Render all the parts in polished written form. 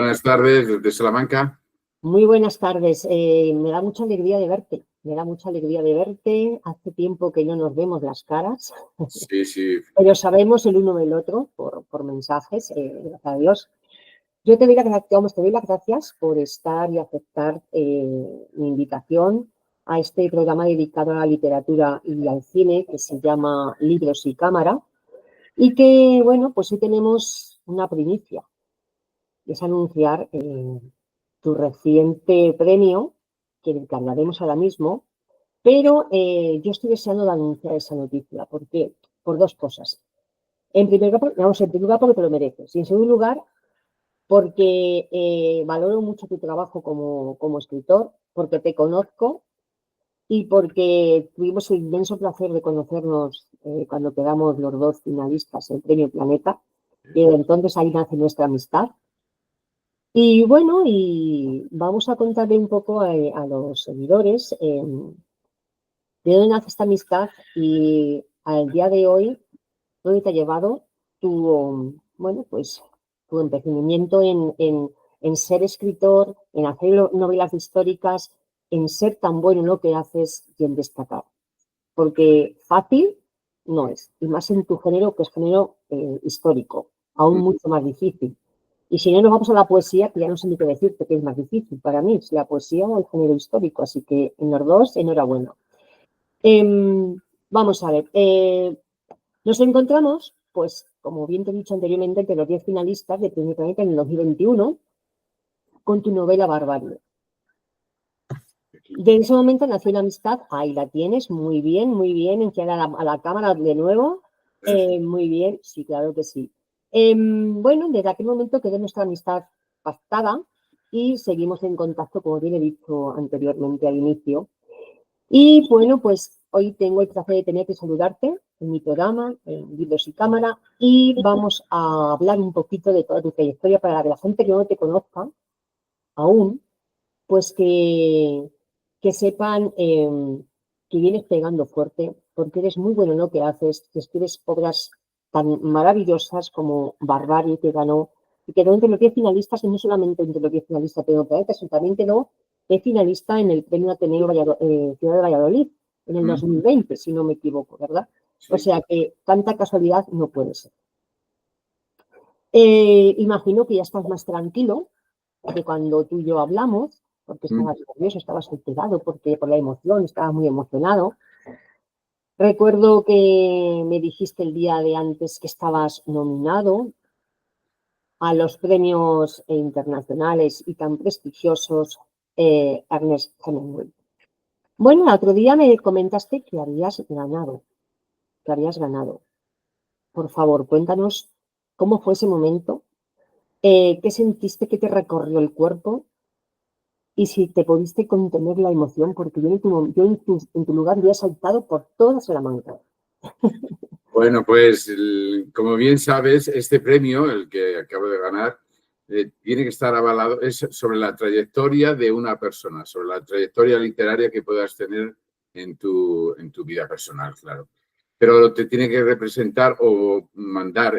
buenas tardes desde Salamanca. Muy buenas tardes. Me da mucha alegría de verte. Me da mucha alegría de verte. Hace tiempo que no nos vemos las caras, Sí, sí. pero sabemos el uno del otro por mensajes, gracias a Dios. Yo te doy las gracias por estar y aceptar mi invitación a este programa dedicado a la literatura y al cine que se llama Libros y Cámara y que, bueno, pues hoy tenemos una primicia, que es anunciar tu reciente premio, que hablaremos ahora mismo, pero yo estoy deseando de anunciar esa noticia. ¿Por qué? Por dos cosas. En primer lugar, porque te lo mereces. Y en segundo lugar, porque valoro mucho tu trabajo como escritor, porque te conozco y porque tuvimos el inmenso placer de conocernos cuando quedamos los dos finalistas en Premio Planeta. Y desde entonces ahí nace nuestra amistad. Y bueno, y vamos a contarle un poco a los seguidores de dónde nace esta amistad y al día de hoy, dónde te ha llevado bueno, pues tu empecinamiento en ser escritor, en hacer novelas históricas, en ser tan bueno en lo que haces y en destacar. Porque fácil no es, y más en tu género, que es género histórico, aún mucho más difícil. Y si no nos vamos a la poesía, que ya no sé ni qué decirte, que es más difícil para mí, es la poesía o el género histórico. Así que en los dos, enhorabuena. Vamos a ver, nos encontramos, pues, como bien te he dicho anteriormente, entre los 10 finalistas de Premio Planeta en el 2021, con tu novela Barbarie. De ese momento nació una amistad, ahí la tienes, muy bien, enseñar a la cámara de nuevo, muy bien, sí, claro que sí. Bueno, desde aquel momento quedó nuestra amistad pactada y seguimos en contacto, como bien he dicho anteriormente al inicio. Y bueno, pues hoy tengo el placer de tener que saludarte en mi programa, en Libros y Cámara, y vamos a hablar un poquito de toda tu trayectoria para que la gente que no te conozca aún, pues que sepan que vienes pegando fuerte, porque eres muy bueno en lo que haces, que escribes obras tan maravillosas como Barbarie, que ganó, y quedó entre los 10 finalistas, y no solamente entre los 10 finalistas de Planeta, sino también quedó finalista en el Premio Ateneo Ciudad de Valladolid en el 2020, si no me equivoco, ¿verdad? Sí. O sea que tanta casualidad no puede ser. Imagino que ya estás más tranquilo que cuando tú y yo hablamos, porque estabas nervioso, estabas alterado, porque por la emoción, estabas muy emocionado. Recuerdo que me dijiste el día de antes que estabas nominado a los premios internacionales y tan prestigiosos Ernest Hemingway. Bueno, el otro día me comentaste que habías ganado, Por favor, cuéntanos cómo fue ese momento, qué sentiste, qué te recorrió el cuerpo y si te pudiste contener la emoción, porque yo en tu lugar hubiera saltado por toda Salamanca. Bueno, pues como bien sabes, este premio, el que acabo de ganar, tiene que estar avalado, es sobre la trayectoria de una persona, sobre la trayectoria literaria que puedas tener en tu vida personal, claro. Pero te tiene que representar o mandar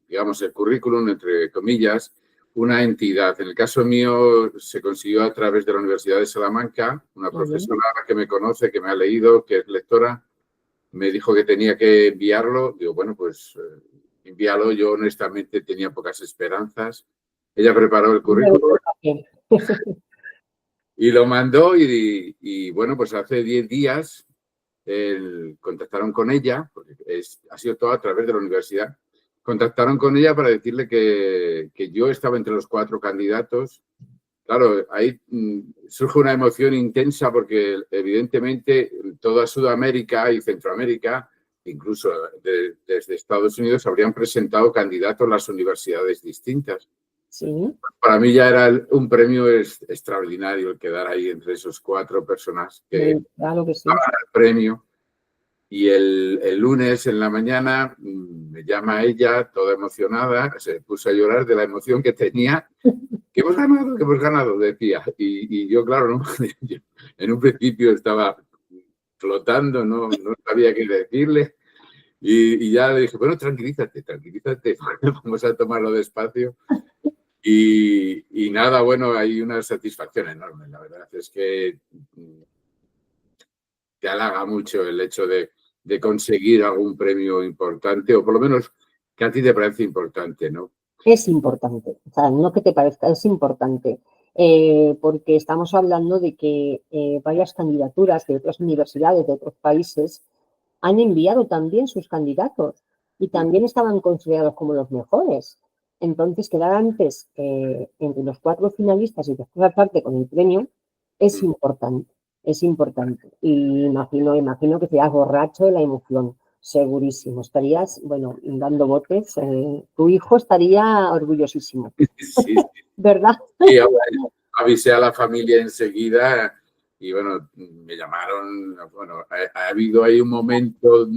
digamos, el currículum, entre comillas, una entidad. En el caso mío se consiguió a través de la Universidad de Salamanca, una profesora que me conoce, que me ha leído, que es lectora, me dijo que tenía que enviarlo. Digo, bueno, pues envíalo. Yo honestamente tenía pocas esperanzas. Ella preparó el currículum y lo mandó y bueno, pues hace 10 días contactaron con ella, porque ha sido todo a través de la universidad. Contactaron con ella para decirle que yo estaba entre los 4 candidatos. Claro, ahí surge una emoción intensa porque evidentemente toda Sudamérica y Centroamérica, incluso desde Estados Unidos, habrían presentado candidatos a las universidades distintas. Sí. Para mí ya era un premio extraordinario el quedar ahí entre esos 4 personas que claro que sí. daban el premio. Y el lunes en la mañana me llama ella, toda emocionada, se puso a llorar de la emoción que tenía. Que hemos ganado, decía. Y yo, claro, ¿no? Yo, en un principio estaba flotando, no sabía qué decirle. Y ya le dije, bueno, tranquilízate, vamos a tomarlo despacio. Y nada, bueno, hay una satisfacción enorme, la verdad. Es que te halaga mucho el hecho de conseguir algún premio importante, o por lo menos que a ti te parece importante, ¿no? Es importante, o sea, no que te parezca, es importante, porque estamos hablando de que varias candidaturas de otras universidades, de otros países, han enviado también sus candidatos y también estaban considerados como los mejores. Entonces, quedar antes entre los 4 finalistas y después aparte con el premio es importante, es importante. Y imagino que seas borracho de la emoción, segurísimo. Estarías, bueno, dando botes. Tu hijo estaría orgullosísimo, Sí, ¿verdad? sí, avisé a la familia enseguida y bueno, me llamaron, bueno, ha habido ahí un momento,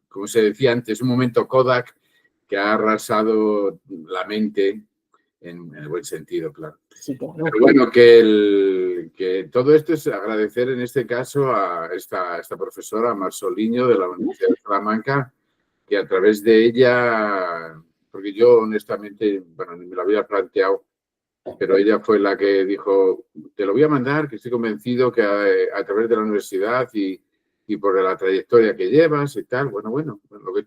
como se decía antes, un momento Kodak que ha arrasado la mente en el buen sentido, claro. Sí, claro. Pero bueno, que todo esto es agradecer en este caso a esta profesora, Mar Soliño, de la Universidad de Salamanca, que a través de ella, porque yo honestamente, bueno, ni me lo había planteado, pero ella fue la que dijo, te lo voy a mandar, que estoy convencido que a través de la universidad y por la trayectoria que llevas y tal, bueno, lo que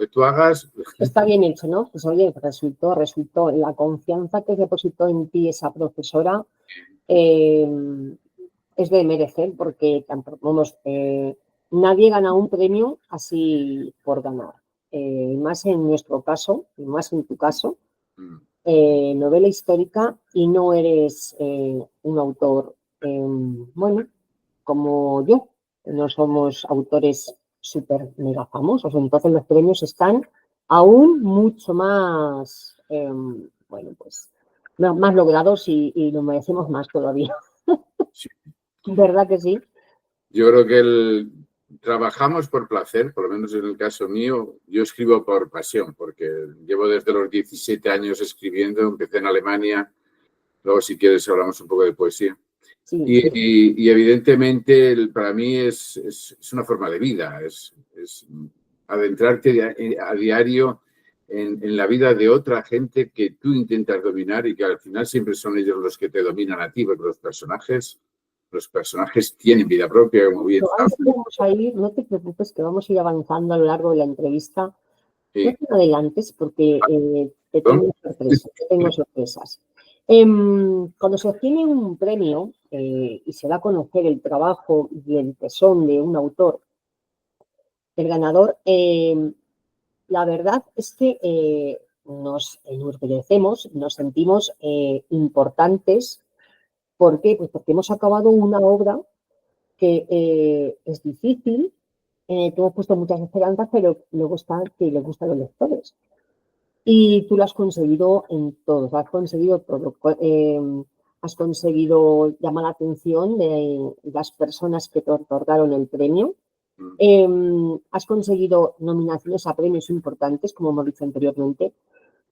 tú hagas. Está bien hecho, ¿no? Pues oye, resultó. La confianza que depositó en ti esa profesora es de merecer, porque vamos, nadie gana un premio así por ganar. Más en nuestro caso, y más en tu caso, novela histórica, y no eres un autor, bueno, como yo, que no somos autores súper mega famosos. Entonces los premios están aún mucho más, bueno, pues más logrados y lo merecemos más todavía. Sí. ¿Verdad que sí? Yo creo que trabajamos por placer, por lo menos en el caso mío. Yo escribo por pasión, porque llevo desde los 17 años escribiendo, empecé en Alemania, luego si quieres hablamos un poco de poesía. Sí. Y evidentemente para mí es una forma de vida, es adentrarte a diario en la vida de otra gente que tú intentas dominar y que al final siempre son ellos los que te dominan a ti, porque los personajes tienen vida propia, como bien sabes. Vamos a ir, no te preocupes, que vamos a ir avanzando a lo largo de la entrevista. Sí. No te adelantes porque te tengo sorpresas. Cuando se obtiene un premio y se da a conocer el trabajo y el tesón de un autor, el ganador, la verdad es que nos enorgullecemos, nos sentimos importantes. ¿Por qué? Pues porque hemos acabado una obra que es difícil, que hemos puesto muchas esperanzas, pero luego está que le gusta a los lectores. Y tú lo has conseguido en todo, has conseguido todo. Has conseguido llamar la atención de las personas que te otorgaron el premio. Has conseguido nominaciones a premios importantes, como hemos dicho anteriormente.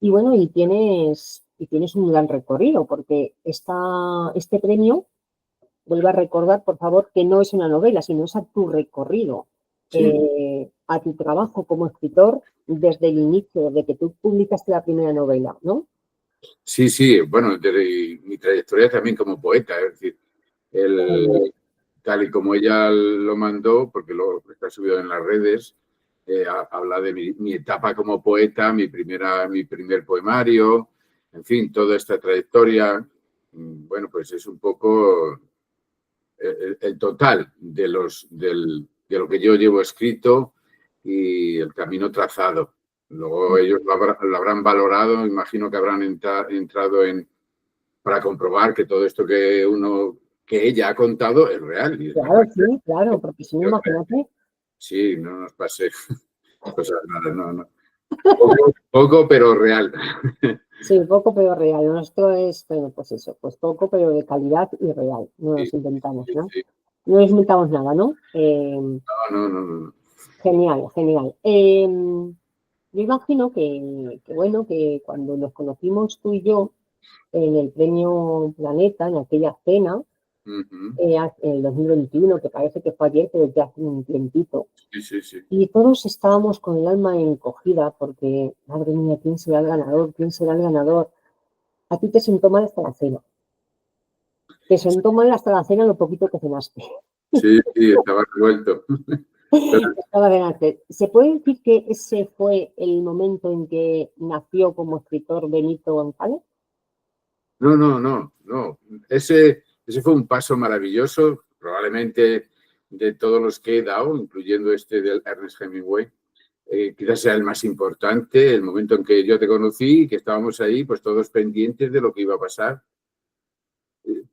Y bueno, y tienes un gran recorrido, porque este premio, vuelvo a recordar, por favor, que no es una novela, sino es a tu recorrido, Sí. a tu trabajo como escritor desde el inicio, desde que tú publicaste la primera novela, ¿no? Sí, bueno, mi trayectoria también como poeta, es decir, tal y como ella lo mandó, porque lo está subido en las redes, habla de mi etapa como poeta, mi primer poemario, en fin, toda esta trayectoria, bueno, pues es un poco el total de lo que yo llevo escrito y el camino trazado. Luego ellos lo habrán valorado, imagino que habrán entrado para comprobar que todo esto que ella ha contado es real. Claro, sí, claro, porque si no, imagínate. Sí, no nos pase cosas raras, no. Poco, pero real. Sí, poco pero real. Nuestro es, bueno, pues eso, pues poco pero de calidad y real. No nos inventamos, ¿no? Sí. No nos inventamos nada, ¿no? No. Genial, genial. Yo imagino bueno, que cuando nos conocimos tú y yo en el Premio Planeta, en aquella cena, en el 2021, que parece que fue ayer, pero ya hace un tiempito, Sí. y todos estábamos con el alma encogida porque, madre mía, ¿quién será el ganador? ¿Quién será el ganador? A ti te sentó mal hasta la cena. Te sentó mal hasta la cena lo poquito que cenaste. Sí, sí, estaba revuelto. Estaba delante. ¿Se puede decir que ese fue el momento en que nació como escritor Benito González? No, no, no, no. Ese fue un paso maravilloso, probablemente de todos los que he dado, incluyendo este del Ernest Hemingway. Quizás sea el más importante, el momento en que yo te conocí y que estábamos ahí, pues todos pendientes de lo que iba a pasar.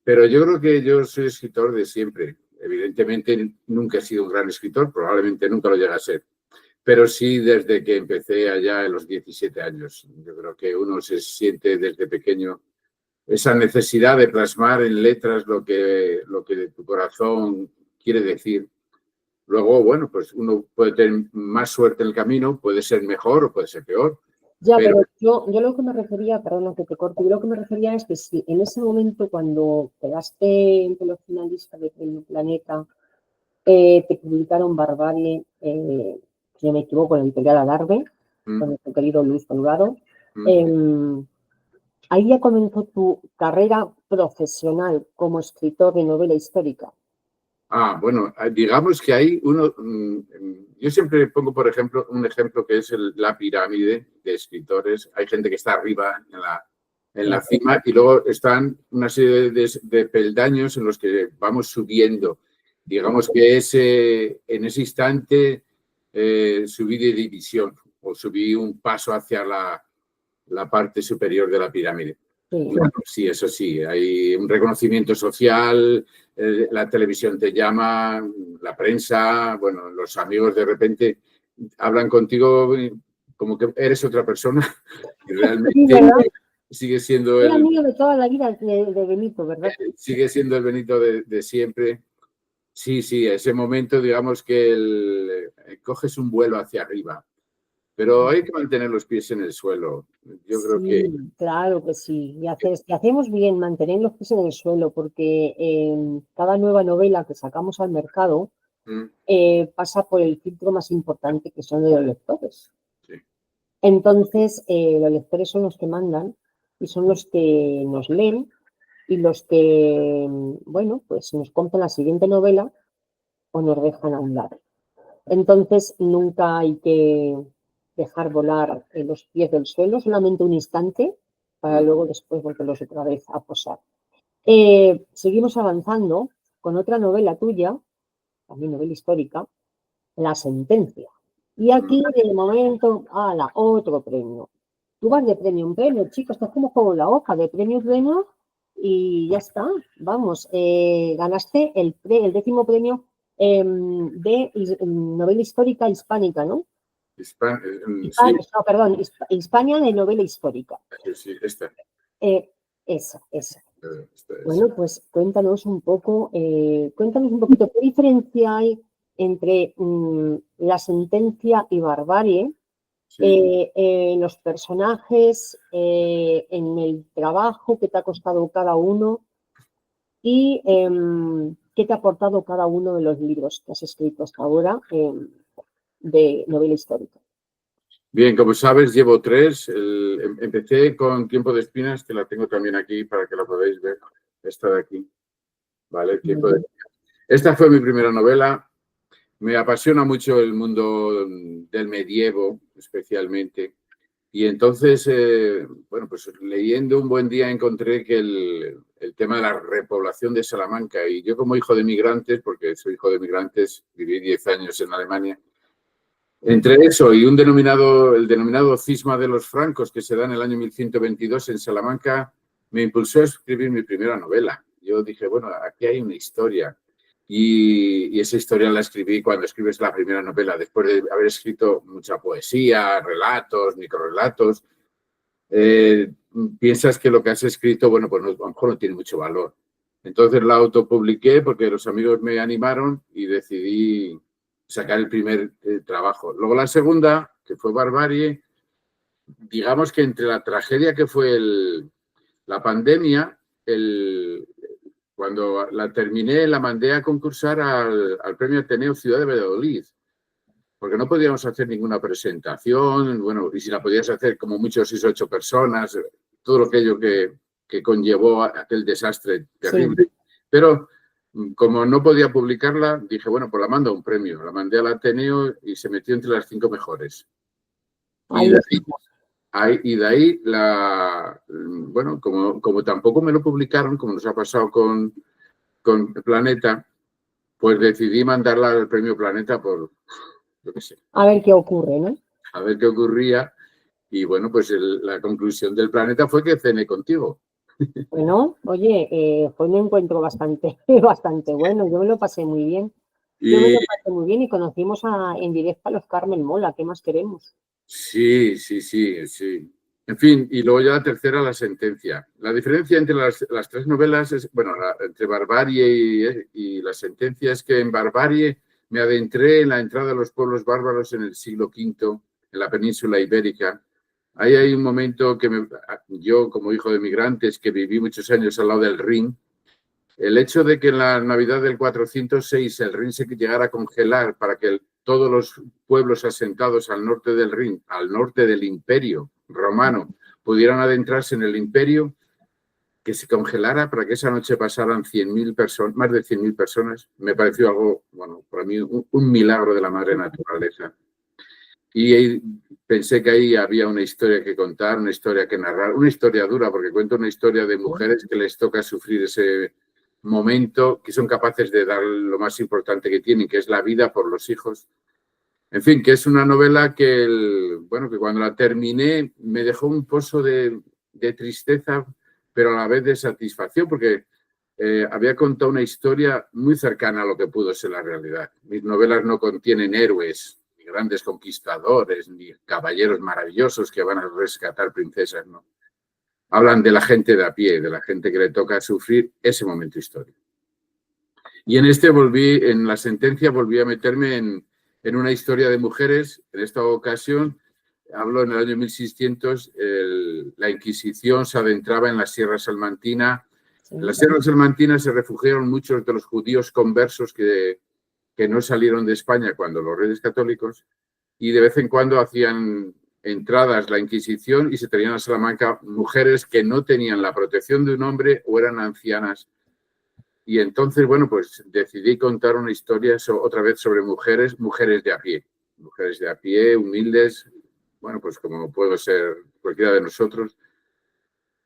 Pero yo creo que yo soy escritor de siempre. Evidentemente nunca he sido un gran escritor, probablemente nunca lo llegue a ser, pero sí desde que empecé allá en los 17 años. Yo creo que uno se siente desde pequeño esa necesidad de plasmar en letras lo que tu corazón quiere decir. Luego, bueno, pues uno puede tener más suerte en el camino, puede ser mejor o puede ser peor, Ya, pero pero yo lo que me refería, perdona que te corte, yo lo que me refería es que si en ese momento cuando quedaste entre los finalistas de Premio Planeta, te publicaron Barbarie, si no me equivoco, en la editorial Adarve, con nuestro querido Luis Colgado, ahí ya comenzó tu carrera profesional como escritor de novela histórica. bueno, digamos que hay uno, yo siempre pongo, por ejemplo, un ejemplo que es la pirámide de escritores. Hay gente que está arriba en la cima y luego están una serie de peldaños en los que vamos subiendo. Digamos que en ese instante subí de división o subí un paso hacia la parte superior de la pirámide. Sí. Bueno, sí, eso sí, hay un reconocimiento social, la televisión te llama, la prensa, bueno, los amigos de repente hablan contigo como que eres otra persona y realmente sigue siendo Era amigo de toda la vida de Benito, ¿verdad? Sigue siendo el Benito de siempre. Sí, sí, ese momento, digamos que coges un vuelo hacia arriba, pero hay que mantener los pies en el suelo. Yo creo que... Claro que sí. Y hacemos bien mantener los pies en el suelo, porque cada nueva novela que sacamos al mercado pasa por el filtro más importante, que son de los lectores. Sí. Entonces, los lectores son los que mandan y son los que nos leen y los que, bueno, pues nos compran la siguiente novela o nos dejan a un lado. Entonces, nunca hay que dejar volar los pies del suelo, solamente un instante, para luego después volverlos otra vez a posar. Seguimos avanzando con otra novela tuya, también novela histórica, La Sentencia. Y aquí, de momento, otro premio. Tú vas de premio en premio, chicos, estás como con la hoja de premio en premio y ya está. Vamos, ganaste el 10º premio de novela histórica hispánica, ¿no? Sí. No, perdón, Hispania de novela histórica. Sí, esta. Esa. Esta Bueno, pues cuéntanos un poquito, ¿qué diferencia hay entre La Sentencia y Barbarie? Sí. Los personajes, en el trabajo que te ha costado cada uno y qué te ha aportado cada uno de los libros que has escrito hasta ahora de novela histórica. Bien, como sabes, llevo 3. Empecé con Tiempo de Espinas, que la tengo también aquí para que la podáis ver. Esta de aquí. ¿Vale? Tiempo de Espinas. Esta fue mi primera novela. Me apasiona mucho el mundo del medievo, especialmente. Y entonces, bueno, pues leyendo un buen día encontré que el tema de la repoblación de Salamanca, y yo como hijo de migrantes, porque soy hijo de migrantes, viví 10 años en Alemania, entre eso y el denominado cisma de los francos que se da en el año 1122 en Salamanca, me impulsó a escribir mi primera novela. Yo dije, bueno, aquí hay una historia. Y esa historia la escribí cuando escribes la primera novela, después de haber escrito mucha poesía, relatos, microrelatos. Piensas que lo que has escrito, bueno, pues a lo mejor no tiene mucho valor. Entonces la autopubliqué porque los amigos me animaron y decidí sacar el primer trabajo. Luego la segunda, que fue Barbarie, digamos que entre la tragedia que fue la pandemia, cuando la terminé, la mandé a concursar al Premio Ateneo Ciudad de Valladolid, porque no podíamos hacer ninguna presentación, bueno, y si la podías hacer como mucho 6 o 8 personas, todo aquello que que conllevó aquel desastre terrible. Sí. Pero como no podía publicarla, dije, bueno, pues la mando a un premio. La mandé al Ateneo y se metió entre las 5 mejores. Ahí Y de ahí, bueno, como tampoco me lo publicaron, como nos ha pasado con Planeta, pues decidí mandarla al premio Planeta por, yo qué sé. a ver qué ocurre, ¿no? A ver qué ocurría. Y bueno, pues la conclusión del Planeta fue que cené contigo. Bueno, oye, fue un encuentro bastante, bastante bueno. Yo me lo pasé muy bien. Yo me Y lo pasé muy bien y conocimos en directo a los Carmen Mola. ¿Qué más queremos? sí. En fin, y luego ya la tercera, La sentencia. La diferencia entre las 3 novelas es, bueno, entre Barbarie y La sentencia es que en Barbarie me adentré en la entrada de los pueblos bárbaros en el siglo V, en la península ibérica. Ahí hay un momento que yo, como hijo de migrantes, que viví muchos años al lado del Rin, el hecho de que en la Navidad del 406 el Rin se llegara a congelar para que todos los pueblos asentados al norte del Rin, al norte del Imperio Romano, pudieran adentrarse en el Imperio, que se congelara para que esa noche pasaran 100.000 personas, más de 100.000 personas, me pareció algo, bueno, para mí un milagro de la madre naturaleza. Y pensé que ahí había una historia que contar, una historia que narrar, una historia dura, porque cuento una historia de mujeres que les toca sufrir ese momento, que son capaces de dar lo más importante que tienen, que es la vida por los hijos. En fin, que es una novela que, bueno, que cuando la terminé me dejó un pozo de tristeza, pero a la vez de satisfacción, porque había contado una historia muy cercana a lo que pudo ser la realidad. Mis novelas no contienen héroes, ni grandes conquistadores, ni caballeros maravillosos que van a rescatar princesas, no. Hablan de la gente de a pie, de la gente que le toca sufrir ese momento histórico. Y en La sentencia volví a meterme en una historia de mujeres. En esta ocasión, hablo en el año 1600, la Inquisición se adentraba en la Sierra Salmantina. Sí. En la Sierra Salmantina se refugiaron muchos de los judíos conversos que no salieron de España cuando los reyes católicos, y de vez en cuando hacían entradas la Inquisición y se traían a Salamanca mujeres que no tenían la protección de un hombre o eran ancianas. Y entonces, bueno, pues decidí contar una historia otra vez sobre mujeres de a pie, humildes, bueno, pues como puedo ser cualquiera de nosotros.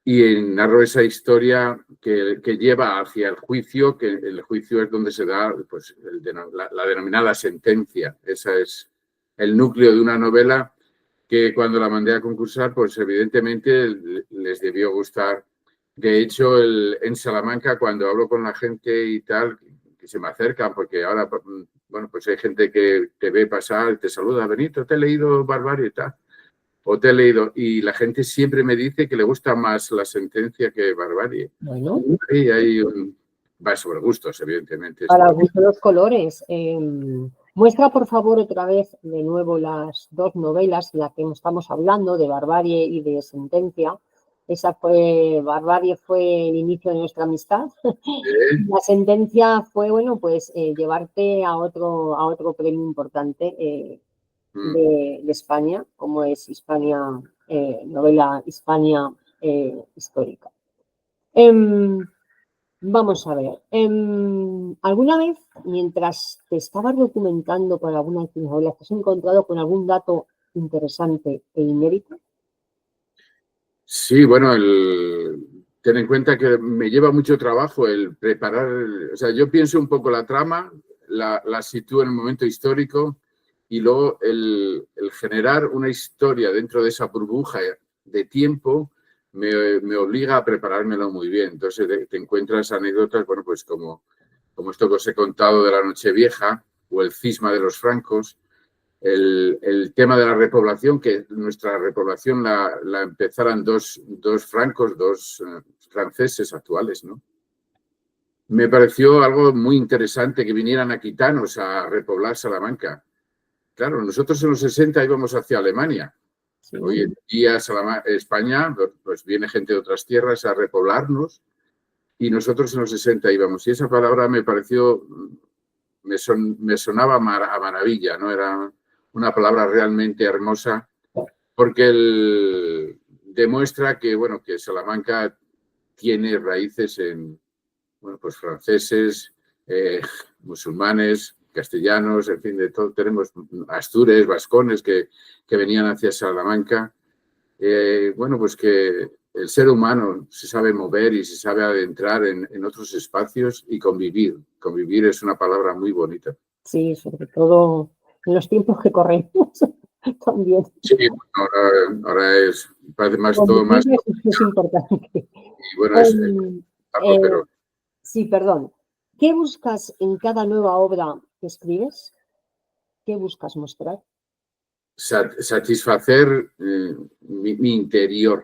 Y narro esa historia que lleva hacia el juicio, que el juicio es donde se da pues, la denominada sentencia. Ese es el núcleo de una novela que cuando la mandé a concursar, pues evidentemente les debió gustar. De hecho, en Salamanca, cuando hablo con la gente y tal, que se me acercan, porque ahora, bueno, pues hay gente que te ve pasar, te saluda, Benito, te he leído Barbarie y tal. O te he leído, y la gente siempre me dice que le gusta más La sentencia que Barbarie. Bueno. Y hay va sobre gustos, evidentemente. Para gusto los colores. Muestra, por favor, otra vez de nuevo las 2 novelas de las que estamos hablando, de Barbarie y de Sentencia. Barbarie fue el inicio de nuestra amistad. La Sentencia fue, bueno, pues llevarte a otro premio importante de España, como es Hispania, novela Hispania histórica. Vamos a ver, ¿alguna vez, mientras te estabas documentando para alguna de tus novelas, te has encontrado con algún dato interesante e inédito? Sí, bueno, ten en cuenta que me lleva mucho trabajo el preparar, o sea, yo pienso un poco la trama, la sitúo en el momento histórico y luego el generar una historia dentro de esa burbuja de tiempo me obliga a preparármelo muy bien. Entonces te encuentras anécdotas, bueno, pues como esto que os he contado de la Nochevieja o el cisma de los francos, el tema de la repoblación, que nuestra repoblación la empezaran dos francos, dos franceses actuales, ¿no? Me pareció algo muy interesante que vinieran aquitanos a repoblar Salamanca. Claro, nosotros en los 60 íbamos hacia Alemania. Sí. Hoy en día España, pues viene gente de otras tierras a repoblarnos y nosotros en los 60 íbamos. Y esa palabra me pareció, me sonaba a maravilla, ¿no? Era una palabra realmente hermosa porque demuestra que, bueno, que Salamanca tiene raíces en, bueno, pues franceses, musulmanes, castellanos, en fin, de todo. Tenemos astures, vascones que venían hacia Salamanca. Bueno, pues que el ser humano se sabe mover y se sabe adentrar en otros espacios y convivir. Convivir es una palabra muy bonita. Sí, sobre todo en los tiempos que corremos también. Sí, ahora es, parece más todo más. Es importante. Y bueno, pero sí, perdón. ¿Qué buscas en cada nueva obra que escribes? ¿Qué buscas mostrar? satisfacer mi interior.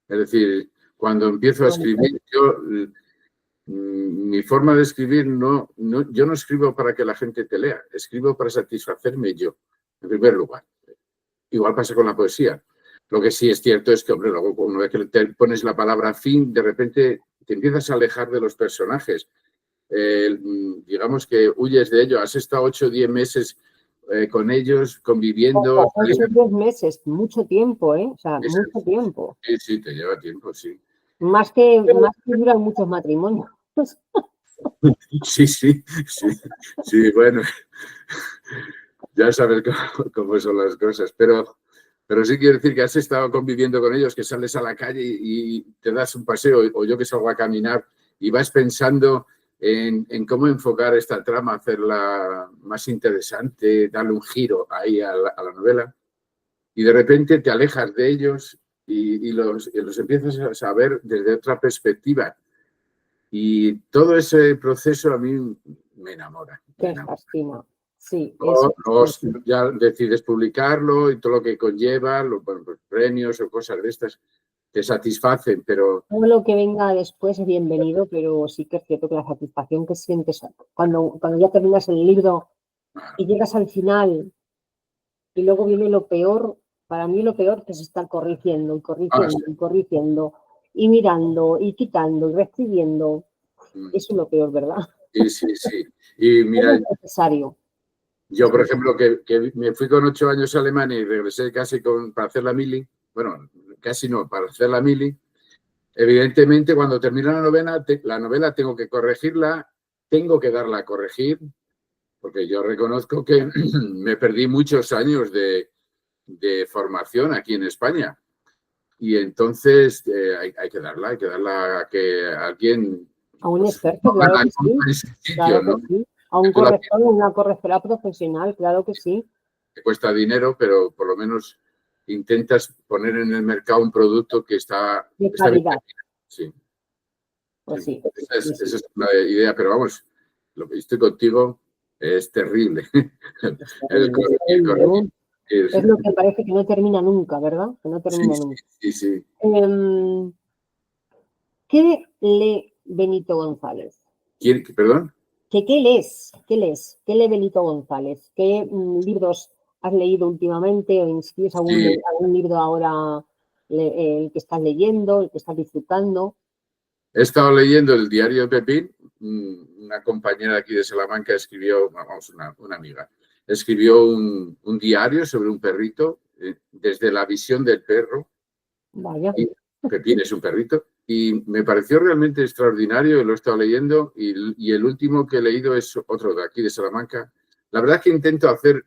Es decir, cuando empiezo a escribir, mi forma de escribir yo no escribo para que la gente te lea, escribo para satisfacerme yo, en primer lugar. Igual pasa con la poesía. Lo que sí es cierto es que, hombre, luego una vez que te pones la palabra fin, de repente te empiezas a alejar de los personajes. Digamos que huyes de ellos. Has estado 8 o 10 meses con ellos, conviviendo. 8 o 10 meses, mucho tiempo, ¿eh? O sea, mucho tiempo. Sí, sí, te lleva tiempo, sí. Más que duran muchos matrimonios. Sí, bueno, ya sabes cómo son las cosas, pero sí quiero decir que has estado conviviendo con ellos, que sales a la calle y te das un paseo, o yo que salgo a caminar y vas pensando en cómo enfocar esta trama, hacerla más interesante, darle un giro ahí a la novela, y de repente te alejas de ellos y los empiezas a ver desde otra perspectiva. Y todo ese proceso a mí me enamora. Te fascina, sí. Ya decides publicarlo y todo lo que conlleva, los premios o cosas de estas, te satisfacen, pero... Todo lo que venga después es bienvenido, pero sí que es cierto que la satisfacción que sientes cuando ya terminas el libro y llegas al final y luego viene lo peor, para mí lo peor que es estar corrigiendo y corrigiendo y mirando y quitando y reescribiendo. Eso es lo peor, ¿verdad? Sí. Y mira, es necesario. Yo, por ejemplo, que me fui con 8 años a Alemania y regresé casi para hacer la mili, bueno, casi no, para hacer la mili, evidentemente cuando termino la novela tengo que corregirla, tengo que darla a corregir, porque yo reconozco que me perdí muchos años de formación aquí en España. Y entonces hay que darla a que alguien... A un experto, claro que sí. Claro que sí. A un corrector, una correctora profesional, claro que sí. Que cuesta dinero, pero por lo menos intentas poner en el mercado un producto que está... De calidad. Sí. Pues sí. Esa es una idea, pero vamos, lo que estoy contigo es terrible. Es lo que parece que no termina nunca, ¿verdad? Que no termina nunca. Sí. ¿Qué lee Benito González? ¿Perdón? ¿Qué lees? ¿Qué lee Benito González? ¿Qué libros has leído últimamente? ¿O inscribes algún libro ahora, el que estás leyendo, el que estás disfrutando? He estado leyendo el diario de Pepín. Una compañera aquí de Salamanca escribió, vamos, una amiga, escribió un diario sobre un perrito desde la visión del perro. Vaya. Y Pepín es un perrito. Y me pareció realmente extraordinario, lo he estado leyendo, y el último que he leído es otro de aquí de Salamanca. La verdad es que intento hacer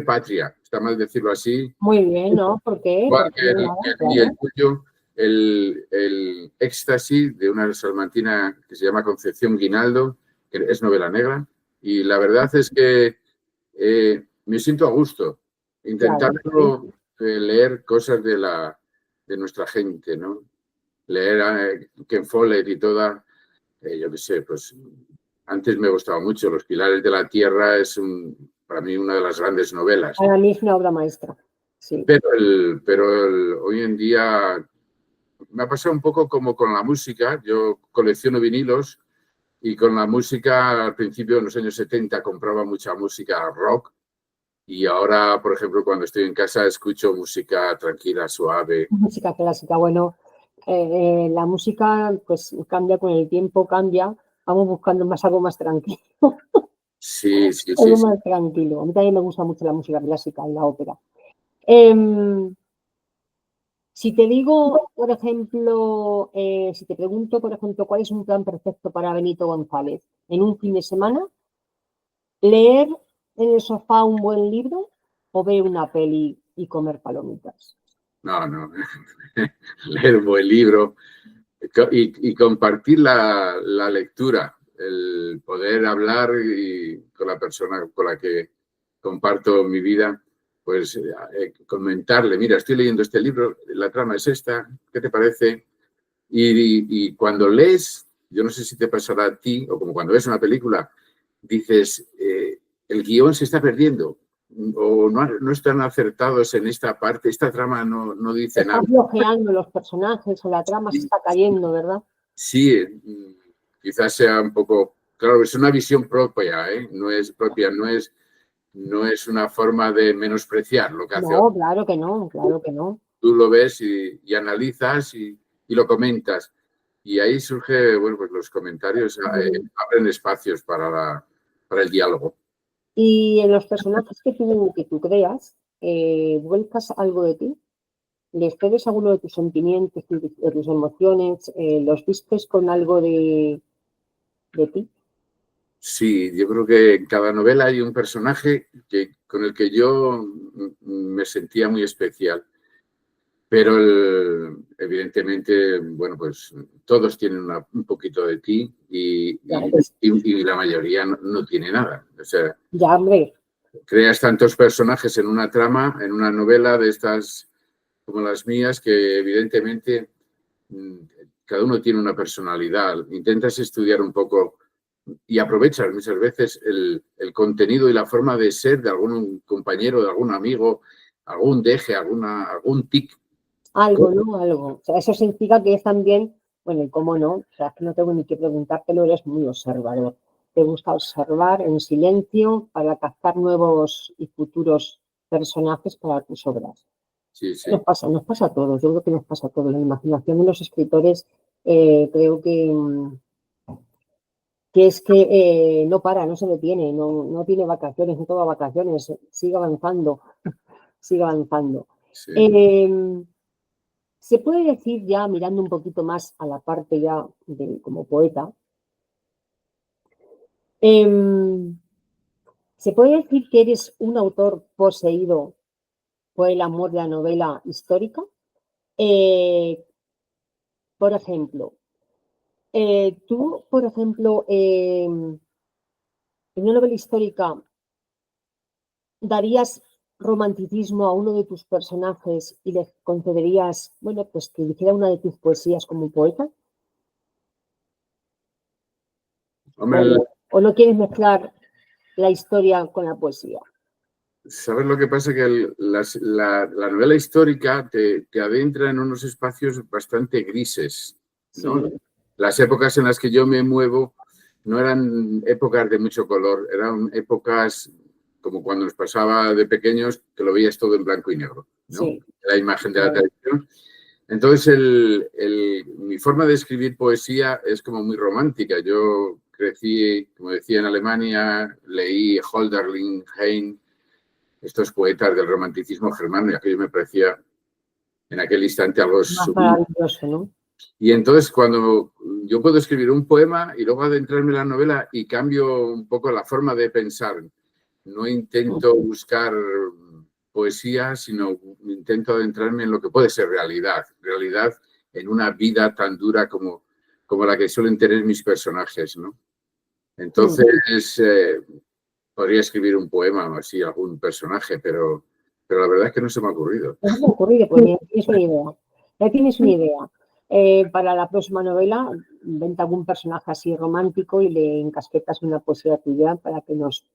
patria, está mal decirlo así. Muy bien, ¿no? ¿Por qué? Igual que el tuyo, el éxtasis de una salmantina que se llama Concepción Guinaldo, que es novela negra, y la verdad es que me siento a gusto intentando leer cosas de nuestra gente, ¿no? Leer a Ken Follett y toda, yo qué sé, pues antes me gustaba mucho. Los Pilares de la Tierra es para mí una de las grandes novelas. Para mí es una obra maestra, sí. Pero hoy en día me ha pasado un poco como con la música. Yo colecciono vinilos y con la música al principio, en los años 70, compraba mucha música rock. Y ahora, por ejemplo, cuando estoy en casa escucho música tranquila, suave. Música clásica, bueno, la música pues cambia con el tiempo, cambia. Vamos buscando algo más tranquilo. Sí. Algo más tranquilo. A mí también me gusta mucho la música clásica y la ópera. Si te digo, por ejemplo, si te pregunto, por ejemplo, ¿cuál es un plan perfecto para Benito González? En un fin de semana, ¿leer en el sofá un buen libro o ver una peli y comer palomitas? No. Leer un buen libro y compartir la lectura, el poder hablar con la persona con la que comparto mi vida, pues comentarle, mira, estoy leyendo este libro, la trama es esta, ¿qué te parece? Y cuando lees, yo no sé si te pasará a ti, o como cuando ves una película, dices, el guión se está perdiendo, o no están acertados en esta parte, esta trama no dice nada. Están bloqueando los personajes o la trama se está cayendo, ¿verdad? Sí, quizás sea un poco, claro, es una visión propia, ¿eh? No es propia, no es una forma de menospreciar lo que hace No, otro. claro que no, claro que no. Tú lo ves y analizas y lo comentas. Y ahí surge, bueno, pues los comentarios abren espacios para el diálogo. Y en los personajes que tú creas, ¿vuelcas algo de ti? ¿Les cedes alguno de tus sentimientos, de tus emociones? ¿Los vistes con algo de ti? Sí, yo creo que en cada novela hay un personaje con el que yo me sentía muy especial. Pero evidentemente, bueno, pues todos tienen un poquito de ti Claro. y la mayoría no tiene nada. O sea, Ya, hombre, creas tantos personajes en una trama, en una novela de estas como las mías, que evidentemente cada uno tiene una personalidad. Intentas estudiar un poco y aprovechas muchas veces el contenido y la forma de ser de algún compañero, de algún amigo, algún deje, algún tic. algo, ¿no? Algo. O sea, eso significa que es también, bueno, y cómo no, o sea, es que no tengo ni que preguntártelo, eres muy observador. Te gusta observar en silencio para captar nuevos y futuros personajes para tus obras. Sí, sí. Nos pasa a todos, yo creo que nos pasa a todos. La imaginación de los escritores creo que es que no para, no se detiene, no tiene vacaciones, no toma vacaciones, sigue avanzando, sigue avanzando. Sí. Se puede decir ya, mirando un poquito más a la parte ya como poeta, se puede decir que eres un autor poseído por el amor de la novela histórica. Por ejemplo, tú, por ejemplo, en una novela histórica, ¿darías romanticismo a uno de tus personajes y le concederías, bueno, pues que hiciera una de tus poesías como poeta? Hombre, ¿O no quieres mezclar la historia con la poesía? ¿sabes lo que pasa? Que la novela histórica te adentra en unos espacios bastante grises, ¿no? Sí. Las épocas en las que yo me muevo no eran épocas de mucho color, eran épocas como cuando nos pasaba de pequeños, que lo veías todo en blanco y negro, ¿no? Sí. La imagen de la televisión. Entonces, mi forma de escribir poesía es como muy romántica. Yo crecí, como decía, en Alemania, leí Hölderlin, Heine, estos poetas del romanticismo germano, y aquello me parecía en aquel instante algo Más sublime. maravilloso, ¿no? Y entonces cuando yo puedo escribir un poema y luego adentrarme en la novela y cambio un poco la forma de pensar, no intento buscar poesía, sino intento adentrarme en lo que puede ser realidad en una vida tan dura como la que suelen tener mis personajes, ¿no? Entonces, podría escribir un poema o así, algún personaje, pero la verdad es que no se me ha ocurrido. No se me ha ocurrido, pues ya tienes una idea. Ya tienes una idea. Para la próxima novela, inventa algún personaje así romántico y le encasquetas una poesía tuya para que nos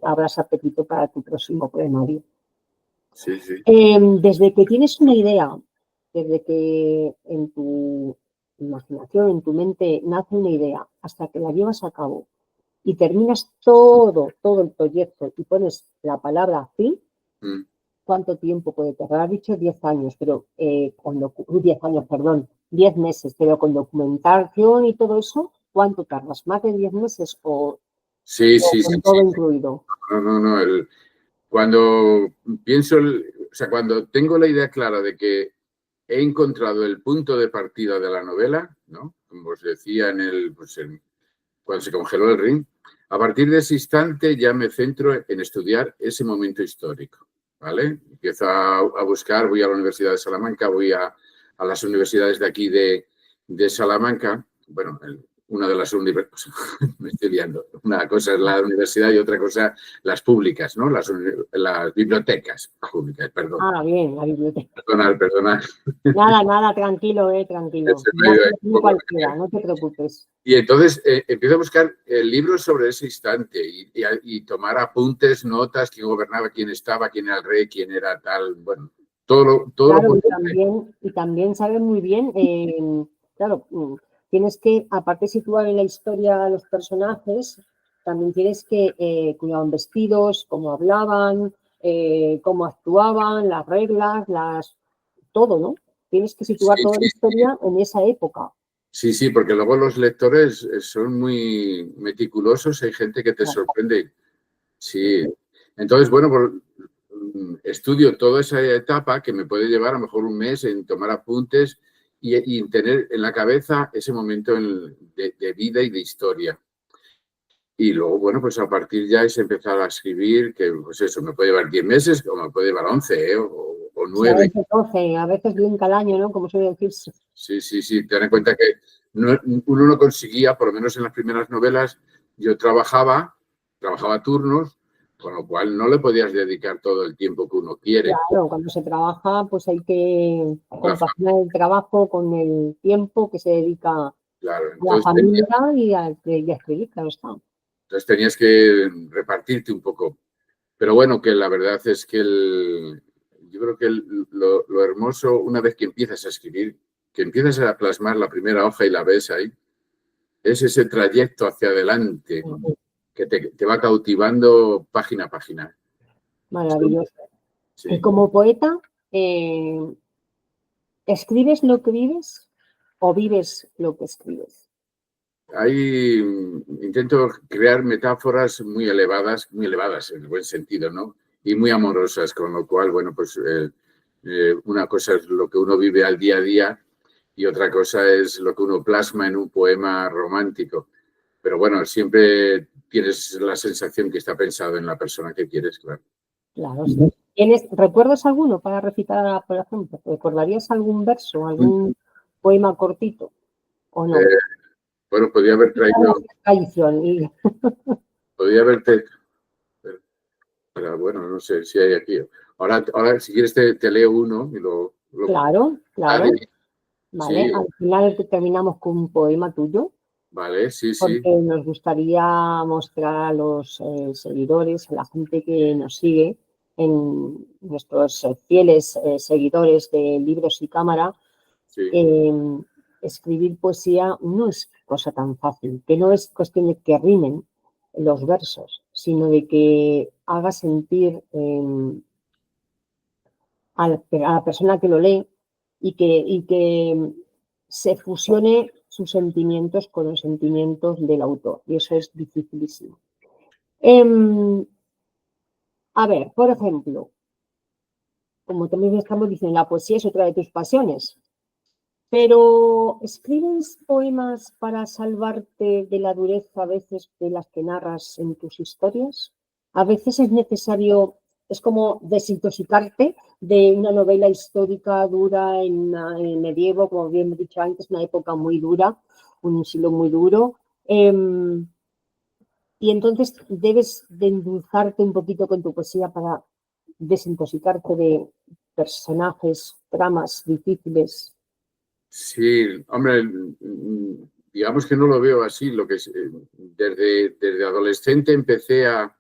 abras apetito para tu próximo poemario. Sí, sí. Desde que tienes una idea, desde que en tu imaginación, en tu mente, nace una idea, hasta que la llevas a cabo y terminas todo el proyecto y pones la palabra fin, ¿cuánto tiempo puede tardar? Has dicho 10 años, pero 10 años, perdón, 10 meses, pero con documentación y todo eso, ¿cuánto tardas? ¿Más de 10 meses o Sí, sí, sí, con todo incluido? No. Cuando pienso, o sea, cuando tengo la idea clara de que he encontrado el punto de partida de la novela, ¿no? Como os decía cuando se congeló el Rin. A partir de ese instante ya me centro en estudiar ese momento histórico, ¿vale? Empiezo a buscar, voy a la Universidad de Salamanca, voy a las universidades de aquí de Salamanca. Bueno, una de las universidades, me estoy liando. Una cosa es la universidad y otra cosa las públicas, ¿no? Las bibliotecas públicas, perdón. Ah, bien, la biblioteca. Perdonad. Nada, tranquilo, tranquilo. Cualquiera, no te preocupes. Y entonces empiezo a buscar libros sobre ese instante y tomar apuntes, notas, quién gobernaba, quién estaba, quién era el rey, quién era tal, bueno, todo claro, lo y también sabes muy bien, claro, tienes que, aparte de situar en la historia a los personajes, también tienes que cómo iban vestidos, cómo hablaban, cómo actuaban, las reglas, todo, ¿no? Tienes que situar toda la historia en esa época. Sí, porque luego los lectores son muy meticulosos, hay gente que te sorprende. Sí. Entonces, bueno, estudio toda esa etapa que me puede llevar a lo mejor un mes en tomar apuntes y tener en la cabeza ese momento de vida y de historia. Y luego, bueno, pues a partir ya es empezar a escribir, que pues eso, me puede llevar 10 meses o me puede llevar 11 o 9. Sí, a veces 12, a veces blinca el año, ¿no? Como suele decirse. Sí. Ten en cuenta que uno no conseguía, por lo menos en las primeras novelas, yo trabajaba turnos, con lo cual no le podías dedicar todo el tiempo que uno quiere. Claro, cuando se trabaja, pues hay que compaginar el trabajo con el tiempo que se dedica a la familia y a escribir, claro está. Entonces tenías que repartirte un poco. Pero bueno, que la verdad es que yo creo que lo hermoso, una vez que empiezas a escribir, que empiezas a plasmar la primera hoja y la ves ahí, es ese trayecto hacia adelante que te va cautivando página a página. Maravilloso. Sí. Y como poeta, ¿escribes lo que vives o vives lo que escribes? Ahí intento crear metáforas muy elevadas en el buen sentido, ¿no? Y muy amorosas, con lo cual, bueno, pues una cosa es lo que uno vive al día a día y otra cosa es lo que uno plasma en un poema romántico. Pero bueno, siempre tienes la sensación que está pensado en la persona que quieres, claro. Claro, sí. ¿Recuerdas alguno para recitar, por ejemplo? ¿Recordarías algún verso, algún poema cortito o no? Bueno, podría haber traído... Podría haberte... Pero bueno, no sé si hay aquí. Ahora si quieres, te leo uno y lo... Claro. Vale, sí. al final terminamos con un poema tuyo. Vale, sí. Porque nos gustaría mostrar a los seguidores, a la gente que nos sigue, en nuestros fieles seguidores de Libros y Cámara, escribir poesía no es cosa tan fácil, que no es cuestión de que rimen los versos, sino de que haga sentir a la persona que lo lee y que se fusione sus sentimientos con los sentimientos del autor. Y eso es dificilísimo. A ver, por ejemplo, como también estamos diciendo, la poesía es otra de tus pasiones. Pero, ¿escribes poemas para salvarte de la dureza a veces de las que narras en tus historias? A veces es necesario, es como desintoxicarte de una novela histórica dura en el medievo, como bien he dicho antes, una época muy dura, un siglo muy duro. Y entonces debes de endulzarte un poquito con tu poesía para desintoxicarte de personajes, tramas difíciles. Sí, hombre, digamos que no lo veo así. Lo que desde adolescente empecé a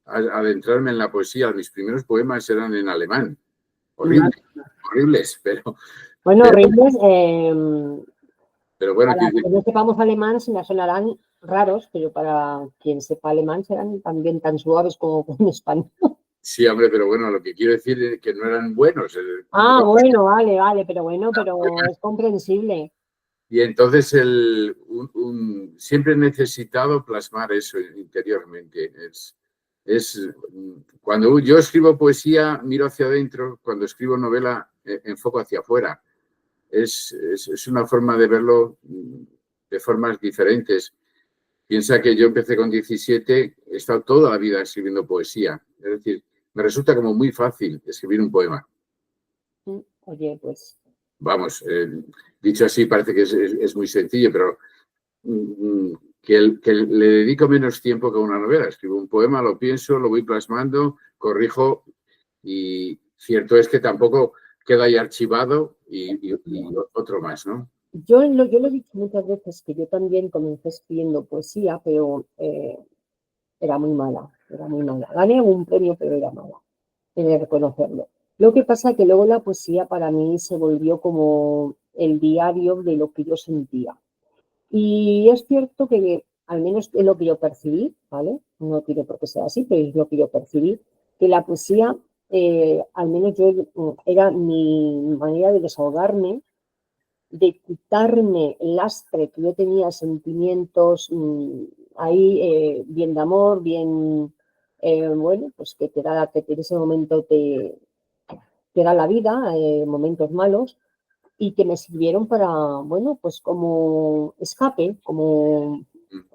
adentrarme en la poesía. Mis primeros poemas eran en alemán. Horribles, pero... Bueno, horribles. Pero bueno, para quien no sepamos alemán, se nos sonarán raros, pero para quien sepa alemán serán también tan suaves como en español. Sí, hombre, pero bueno, lo que quiero decir es que no eran buenos. Bueno, vale, pero bueno, pero es comprensible. Y entonces siempre he necesitado plasmar eso interiormente. Cuando yo escribo poesía, miro hacia adentro; cuando escribo novela, enfoco hacia afuera. es una forma de verlo de formas diferentes. Piensa que yo empecé con 17, he estado toda la vida escribiendo poesía. Es decir, me resulta como muy fácil escribir un poema. Oye, pues... Vamos, dicho así parece que es muy sencillo, pero que le dedico menos tiempo que a una novela. Escribo un poema, lo pienso, lo voy plasmando, corrijo y cierto es que tampoco queda ahí archivado y otro más, ¿no? Yo lo he dicho muchas veces que yo también comencé escribiendo poesía, pero era muy mala, era muy mala. Gané un premio, pero era mala, he de reconocerlo. Lo que pasa es que luego la poesía para mí se volvió como el diario de lo que yo sentía. Y es cierto que, al menos es lo que yo percibí, ¿vale? No tiene por qué ser así, pero es lo que yo percibí, que la poesía, al menos yo, era mi manera de desahogarme, de quitarme el lastre que yo tenía, sentimientos ahí, bien de amor, bien, bueno, pues que en ese momento te da la vida, momentos malos, y que me sirvieron para, bueno, pues como escape, como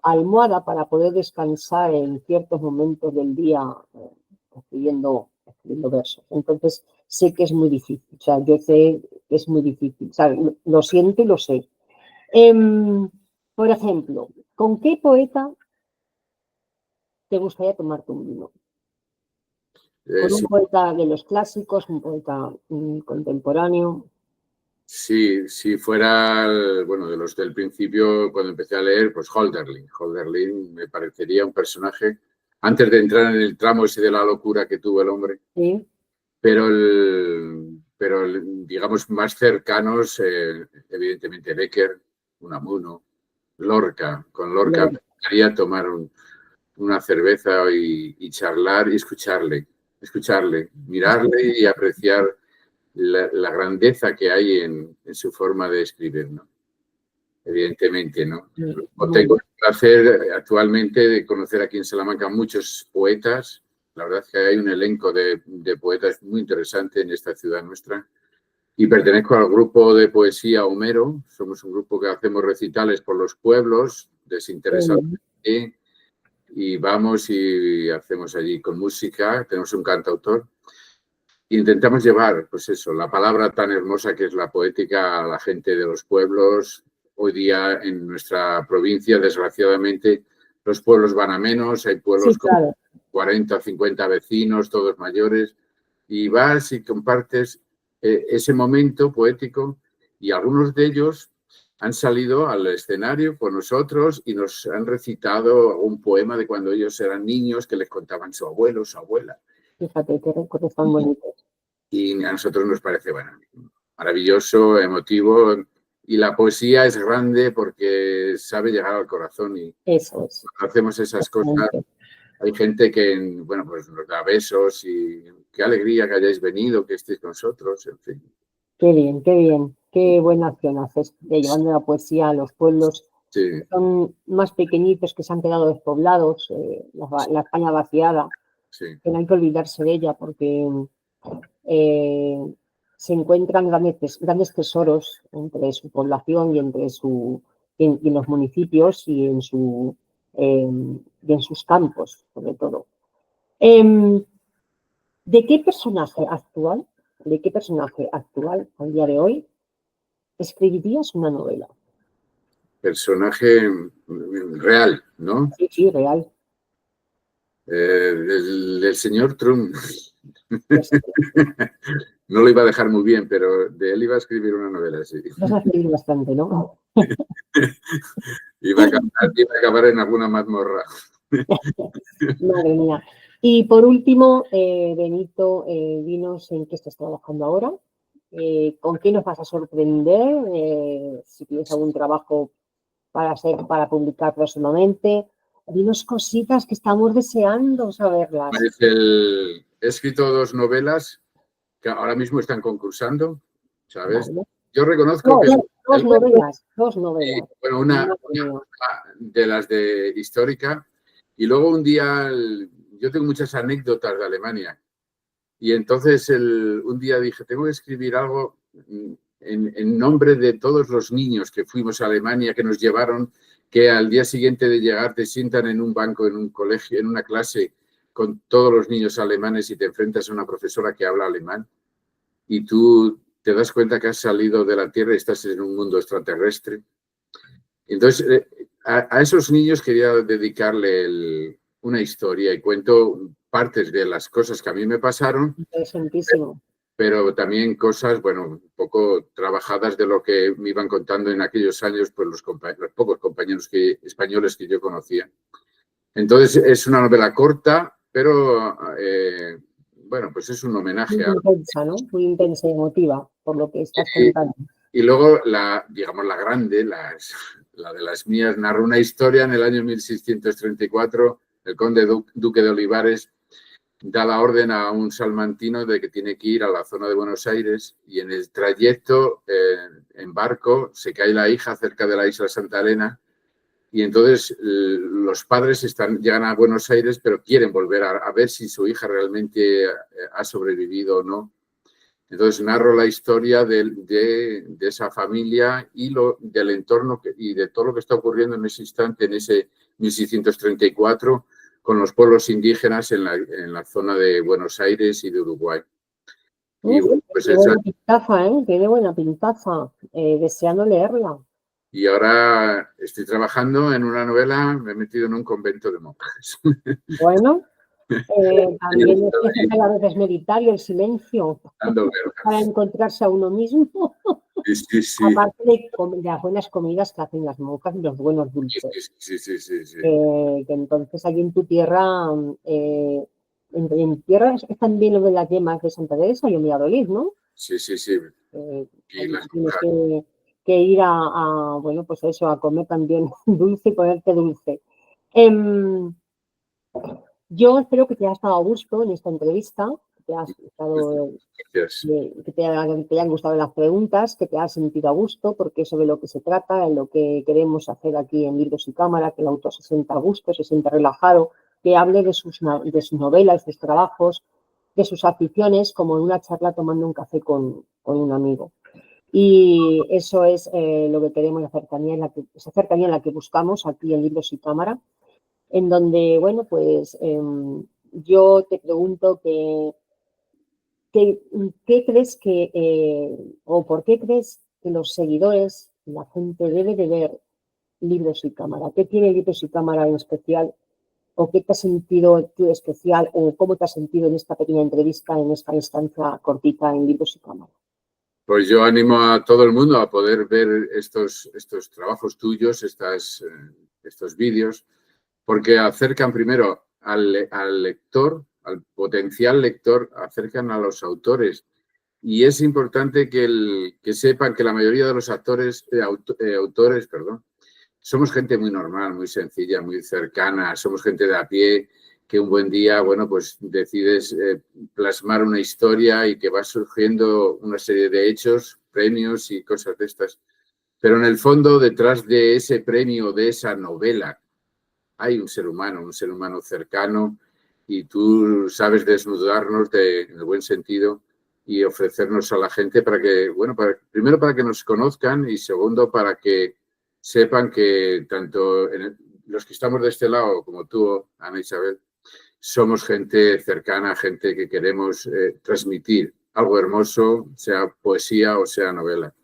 almohada para poder descansar en ciertos momentos del día escribiendo versos. Entonces, sé que es muy difícil, o sea, yo sé que es muy difícil, o sea, lo siento y lo sé. Por ejemplo, ¿con qué poeta te gustaría tomarte un vino? ¿Con un Sí, poeta de los clásicos, un poeta contemporáneo? si fuera, bueno, de los del principio, cuando empecé a leer, pues Hölderlin. Hölderlin me parecería un personaje, antes de entrar en el tramo ese de la locura que tuvo el hombre, Sí. pero, digamos, más cercanos, evidentemente Becker, Unamuno, Lorca. Con Lorca me gustaría tomar una cerveza y charlar y escucharle, mirarle y apreciar la grandeza que hay en su forma de escribir, ¿no? Evidentemente, ¿no? Tengo el placer actualmente de conocer aquí en Salamanca muchos poetas. La verdad es que hay un elenco de poetas muy interesante en esta ciudad nuestra. Y pertenezco al grupo de poesía Homero. Somos un grupo que hacemos recitales por los pueblos, desinteresadamente. Y vamos y hacemos allí con música. Tenemos un cantautor. Intentamos llevar, pues eso, la palabra tan hermosa que es la poética a la gente de los pueblos. Hoy día en nuestra provincia, desgraciadamente, los pueblos van a menos, hay pueblos Sí, claro. con 40 o 50 vecinos, todos mayores, y vas y compartes ese momento poético y algunos de ellos han salido al escenario con nosotros y nos han recitado un poema de cuando ellos eran niños que les contaban su abuelo, su abuela. Fíjate qué recuerdos tan bonitos. Y a nosotros nos parece, bueno, maravilloso, emotivo, y la poesía es grande porque sabe llegar al corazón y Eso es. cuando hacemos esas cosas hay gente que, bueno, pues nos da besos y qué alegría que hayáis venido, que estéis con nosotros, en fin. Qué bien, qué buena acción haces de llevando la poesía a los pueblos Sí, que son más pequeñitos, que se han quedado despoblados, la España vaciada, sí. que no hay que olvidarse de ella porque se encuentran grandes tesoros entre su población y entre y en los municipios y en sus campos, sobre todo. ¿De qué personaje actual, al día de hoy, escribirías una novela? Personaje real, ¿no? Sí, sí, real. Del señor Trump. Pues, No lo iba a dejar muy bien, pero de él iba a escribir una novela, sí. vas a escribir bastante, ¿no? Iba a acabar en alguna mazmorra. Madre mía. Y por último, Benito, dinos en qué estás trabajando ahora, con qué nos vas a sorprender, si tienes algún trabajo para publicar próximamente. Dinos cositas que estamos deseando saberlas. He escrito 2 novelas que ahora mismo están concursando, ¿sabes? Vale. Yo reconozco que... Dos novelas. Bueno, una de las de histórica y luego un día, yo tengo muchas anécdotas de Alemania y entonces un día dije, tengo que escribir algo en nombre de todos los niños que fuimos a Alemania, que nos llevaron, que al día siguiente de llegar te sientan en un banco, en un colegio, en una clase con todos los niños alemanes y te enfrentas a una profesora que habla alemán y tú te das cuenta que has salido de la Tierra y estás en un mundo extraterrestre. Entonces, a esos niños quería dedicarle una historia y cuento partes de las cosas que a mí me pasaron, Interesantísimo. pero también cosas, bueno, un poco trabajadas de lo que me iban contando en aquellos años pues los pocos compañeros españoles que yo conocía. Entonces, es una novela corta, pero bueno, pues es un homenaje Muy intensa, ¿no? Muy intensa y emotiva, por lo que estás contando. Y luego, digamos, la grande, la de las mías, narra una historia en el año 1634. El conde duque de Olivares da la orden a un salmantino de que tiene que ir a la zona de Buenos Aires y en el trayecto en barco se cae la hija cerca de la isla Santa Elena y entonces los padres llegan a Buenos Aires pero quieren volver a ver si su hija realmente ha sobrevivido o no. Entonces narro la historia de esa familia y del entorno y de todo lo que está ocurriendo en ese instante, en ese 1634, con los pueblos indígenas en la zona de Buenos Aires y de Uruguay. Y, bueno, pues tiene buena pintaza, ¿eh? Tiene buena pintaza. Deseando leerla. Y ahora estoy trabajando en una novela, me he metido en un convento de monjas. Bueno, también es que a veces meditar y el silencio para encontrarse a uno mismo. Sí, sí. Aparte de las buenas comidas que hacen las monjas y los buenos dulces. Sí. Que entonces allí en tu tierra, en tierra es también lo de las yemas de Santa Teresa y en Valladolid, ¿no? Sí. Tienes que ir bueno, pues eso, a comer también dulce y ponerte dulce. Yo espero que te haya estado a gusto en esta entrevista, que te hayan gustado las preguntas, que te hayas sentido a gusto, porque eso de lo que se trata, en lo que queremos hacer aquí en Libros y Cámara, que el autor se sienta a gusto, se sienta relajado, que hable de sus novelas, de sus trabajos, de sus aficiones, como en una charla tomando un café con un amigo. Y eso es lo que queremos, esa cercanía en la que buscamos aquí en Libros y Cámara, en donde, bueno, pues yo te pregunto ¿qué crees o por qué crees que los seguidores, la gente debe de ver Libros y Cámara? ¿Qué tiene Libros y Cámara en especial? ¿O qué te has sentido tú especial? ¿O cómo te has sentido en esta pequeña entrevista, en esta instancia cortita en Libros y Cámara? Pues yo animo a todo el mundo a poder ver estos trabajos tuyos, estos vídeos, porque acercan primero al lector, al potencial lector, acercan a los autores. Y es importante que sepan que la mayoría de los autores, somos gente muy normal, muy sencilla, muy cercana, somos gente de a pie, que un buen día, bueno, pues decides plasmar una historia y que va surgiendo una serie de hechos, premios y cosas de estas. Pero en el fondo, detrás de ese premio, de esa novela, hay un ser humano cercano y tú sabes desnudarnos en el buen sentido y ofrecernos a la gente para que, bueno, primero para que nos conozcan y segundo para que sepan que tanto los que estamos de este lado como tú, Ana Isabel, somos gente cercana, gente que queremos transmitir algo hermoso, sea poesía o sea novela.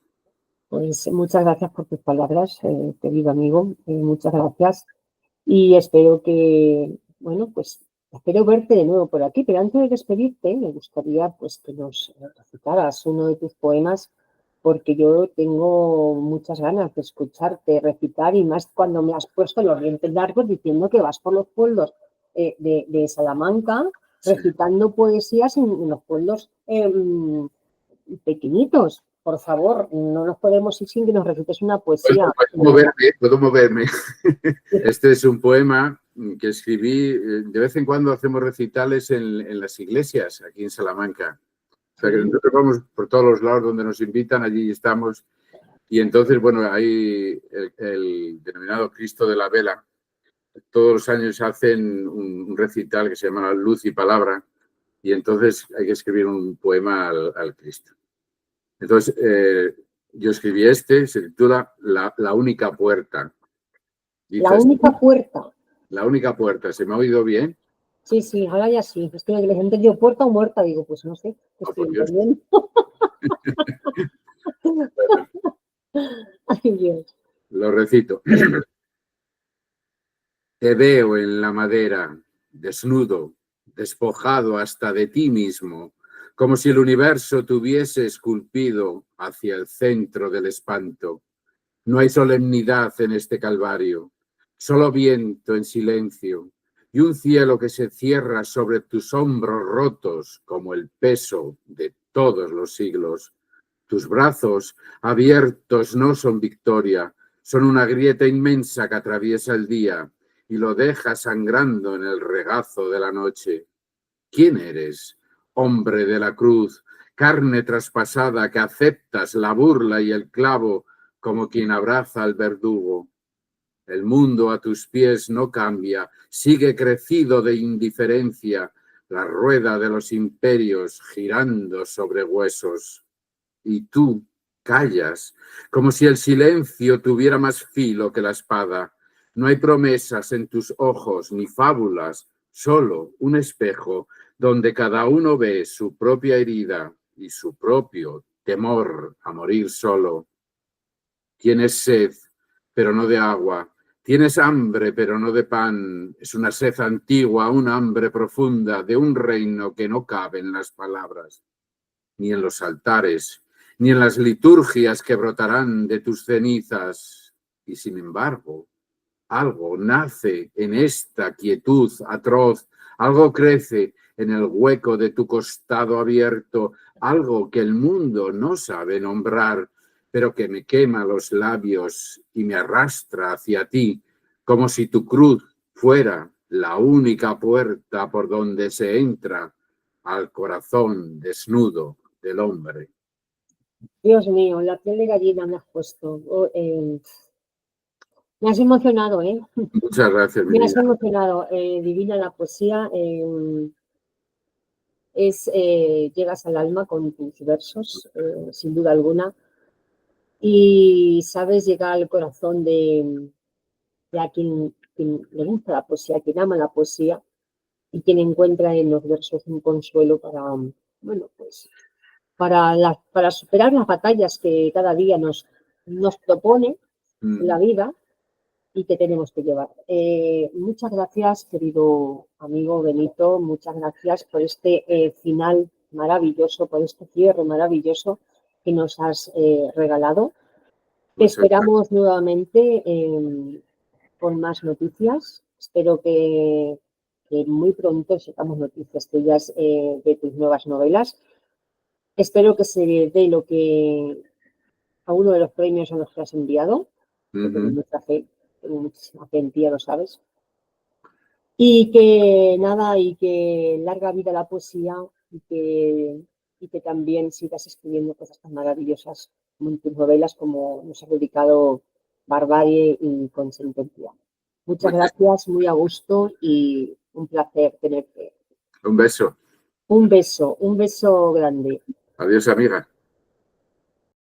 Pues muchas gracias por tus palabras, querido amigo, muchas gracias. Y espero bueno, pues espero verte de nuevo por aquí, pero antes de despedirte, me gustaría pues que nos recitaras uno de tus poemas, porque yo tengo muchas ganas de escucharte recitar y más cuando me has puesto los dientes largos diciendo que vas por los pueblos de Salamanca recitando poesías en los pueblos pequeñitos. Por favor, no nos podemos ir sin que nos recites una poesía. Puedo moverme. Este es un poema que escribí. De vez en cuando hacemos recitales en las iglesias, aquí en Salamanca. O sea, que nosotros vamos por todos los lados donde nos invitan, allí estamos. Y entonces, bueno, hay el denominado Cristo de la Vela. Todos los años hacen un recital que se llama Luz y Palabra. Y entonces hay que escribir un poema al Cristo. Entonces, yo escribí se titula La única puerta. Dice La única así, puerta. La única puerta. ¿Se me ha oído bien? Sí, sí, ahora ya sí. Es que les he entendido puerta o muerta. Digo, pues no sé, Oh, estoy por Dios. entendiendo. Ay, Dios. Lo recito. Te veo en la madera, desnudo, despojado hasta de ti mismo, como si el universo te hubiese esculpido hacia el centro del espanto. No hay solemnidad en este calvario, solo viento en silencio y un cielo que se cierra sobre tus hombros rotos como el peso de todos los siglos. Tus brazos abiertos no son victoria, son una grieta inmensa que atraviesa el día y lo deja sangrando en el regazo de la noche. ¿Quién eres, hombre de la cruz, carne traspasada que aceptas la burla y el clavo como quien abraza al verdugo? El mundo a tus pies no cambia, sigue crecido de indiferencia, la rueda de los imperios girando sobre huesos. Y tú callas, como si el silencio tuviera más filo que la espada. No hay promesas en tus ojos, ni fábulas, solo un espejo donde cada uno ve su propia herida y su propio temor a morir solo. Tienes sed, pero no de agua. Tienes hambre, pero no de pan. Es una sed antigua, una hambre profunda de un reino que no cabe en las palabras, ni en los altares, ni en las liturgias que brotarán de tus cenizas. Y sin embargo, algo nace en esta quietud atroz, algo crece en el hueco de tu costado abierto, algo que el mundo no sabe nombrar, pero que me quema los labios y me arrastra hacia ti, como si tu cruz fuera la única puerta por donde se entra al corazón desnudo del hombre. Dios mío, la piel de gallina me has puesto. Me has emocionado, ¿eh? Muchas gracias, mi Me has vida. emocionado. Divina la poesía. Llegas al alma con tus versos, sin duda alguna. Y sabes llegar al corazón de a quien le gusta la poesía, quien ama la poesía y quien encuentra en los versos un consuelo para, bueno, pues para superar las batallas que cada día nos propone la vida y que tenemos que llevar. Muchas gracias, querido amigo Benito, muchas gracias por este final maravilloso, por este cierre maravilloso que nos has regalado. Te esperamos nuevamente con más noticias. Espero que muy pronto sepamos noticias tuyas de tus nuevas novelas. Espero que se dé lo que a uno de los premios a los que has enviado, que tengo mucha fe, tengo muchísima fe en ti, ya lo sabes. Y que nada, y que larga vida la poesía y que también sigas escribiendo cosas tan maravillosas como en tus novelas, como nos has dedicado Barbarie y Con Sentencia. Muchas gracias, muy a gusto y un placer tenerte. Un beso. Un beso grande. Adiós, amiga.